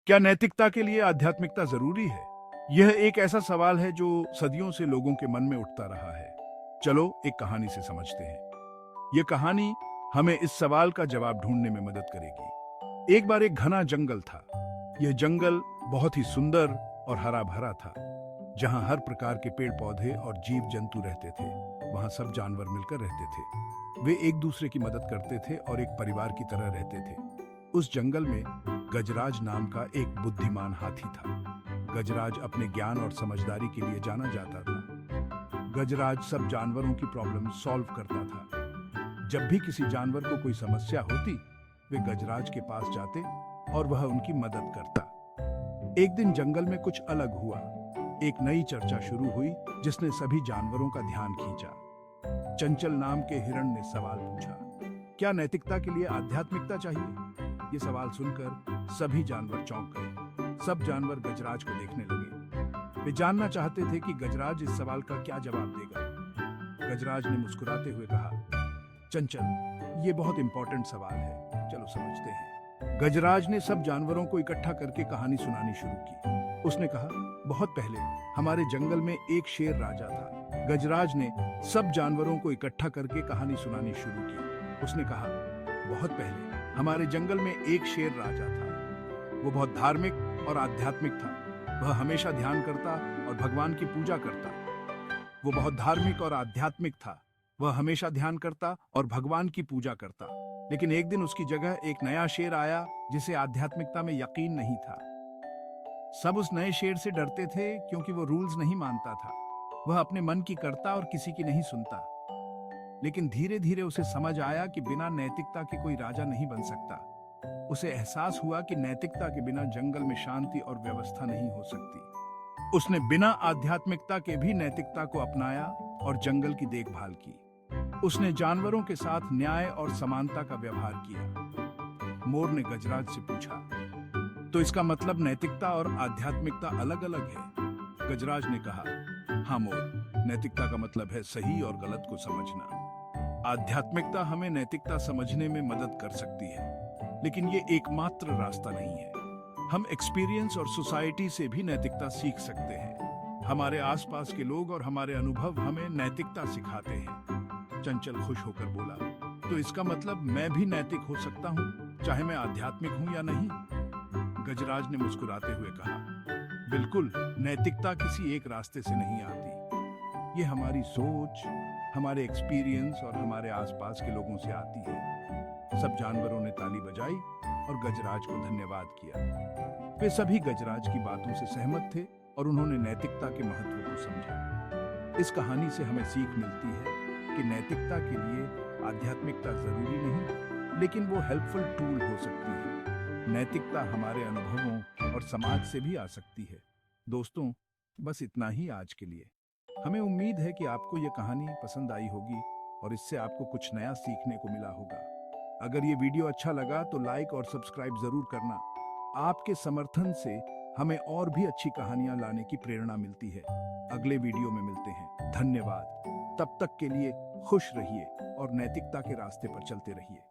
क्या नैतिकता के लिए आध्यात्मिकता जरूरी है? यह एक ऐसा सवाल है जो सदियों से लोगों के मन में उठता रहा है। चलो एक कहानी से समझते हैं। यह कहानी हमें इस सवाल का जवाब ढूंढने में मदद करेगी। एक बार एक घना जंगल था। यह जंगल बहुत ही सुंदर और हरा भरा था। जहां हर प्रकार के पेड़ पौधे और जीव जंतु रहते थे, वहां सब जानवर मिलकर रहते थे। वे एक दूसरे की मदद करते थे और एक परिवार की तरह रहते थे। उस जंगल में गजराज नाम का एक बुद्धिमान हाथी था। गजराज अपने ज्ञान और समझदारी के लिए जाना जाता था। गजराज सब जानवरों की प्रॉब्लम सॉल्व करता था। जब भी किसी जानवर को कोई समस्या होती, वे गजराज के पास जाते और वह उनकी मदद करता। एक दिन जंगल में कुछ अलग हुआ। एक नई चर्चा शुरू हुई जिसने सभी जानवरों का ध्यान खींचा। चंचल नाम के हिरण ने सवाल पूछा, क्या नैतिकता के लिए आध्यात्मिकता चाहिए? ये सवाल सुनकर सभी जानवर चौंक गए। सब जानवर गजराज को देखने लगे। वे जानना चाहते थे कि गजराज इस सवाल का क्या जवाब देगा। गजराज ने मुस्कुराते हुए कहा, चंचल, ये बहुत इंपॉर्टेंट सवाल है, चलो समझते हैं। गजराज ने सब जानवरों को इकट्ठा करके कहानी सुनानी शुरू की। उसने कहा, बहुत पहले हमारे जंगल में एक शेर राजा था। गजराज ने सब जानवरों को इकट्ठा करके कहानी सुनानी शुरू की। उसने कहा, बहुत पहले हमारे जंगल में एक शेर राजा था। वो बहुत धार्मिक और आध्यात्मिक था। वह हमेशा ध्यान करता और भगवान की पूजा करता। वो बहुत धार्मिक और आध्यात्मिक था। वह हमेशा ध्यान करता और भगवान की पूजा करता। लेकिन एक दिन उसकी जगह एक नया शेर आया जिसे आध्यात्मिकता में यकीन नहीं था। सब उस नए शेर से डरते थे क्योंकि वो रूल्स नहीं मानता था। वह अपने मन की करता और किसी की नहीं सुनता। लेकिन धीरे धीरे उसे समझ आया कि बिना नैतिकता के कोई राजा नहीं बन सकता। उसे एहसास हुआ कि नैतिकता के बिना जंगल में शांति और व्यवस्था नहीं हो सकती। उसने बिना आध्यात्मिकता के भी नैतिकता को अपनाया और जंगल की देखभाल की। उसने जानवरों के साथ न्याय और समानता का व्यवहार किया। मोर ने गजराज से पूछा, तो इसका मतलब नैतिकता और आध्यात्मिकता अलग अलग है? गजराज ने कहा, हाँ मोर, नैतिकता का मतलब है सही और गलत को समझना। आध्यात्मिकता हमें नैतिकता समझने में मदद कर सकती है, लेकिन ये एकमात्र रास्ता नहीं है। हम एक्सपीरियंस और सोसाइटी से भी नैतिकता सीख सकते हैं। हमारे आसपास के लोग और हमारे अनुभव हमें नैतिकता सिखाते हैं। चंचल खुश होकर बोला, तो इसका मतलब मैं भी नैतिक हो सकता हूँ, चाहे मैं आध्यात्मिक हूँ या नहीं? गजराज ने मुस्कुराते हुए कहा, बिल्कुल, नैतिकता किसी एक रास्ते से नहीं आती। ये हमारी सोच, हमारे एक्सपीरियंस और हमारे आसपास के लोगों से आती है। सब जानवरों ने ताली बजाई और गजराज को धन्यवाद किया। वे सभी गजराज की बातों से सहमत थे और उन्होंने नैतिकता के महत्व को समझा। इस कहानी से हमें सीख मिलती है कि नैतिकता के लिए आध्यात्मिकता जरूरी नहीं, लेकिन वो हेल्पफुल टूल हो सकती है। नैतिकता हमारे अनुभवों और समाज से भी आ सकती है। दोस्तों, बस इतना ही आज के लिए। हमें उम्मीद है कि आपको यह कहानी पसंद आई होगी और इससे आपको कुछ नया सीखने को मिला होगा। अगर ये वीडियो अच्छा लगा तो लाइक और सब्सक्राइब जरूर करना। आपके समर्थन से हमें और भी अच्छी कहानियां लाने की प्रेरणा मिलती है। अगले वीडियो में मिलते हैं। धन्यवाद। तब तक के लिए खुश रहिए और नैतिकता के रास्ते पर चलते रहिए।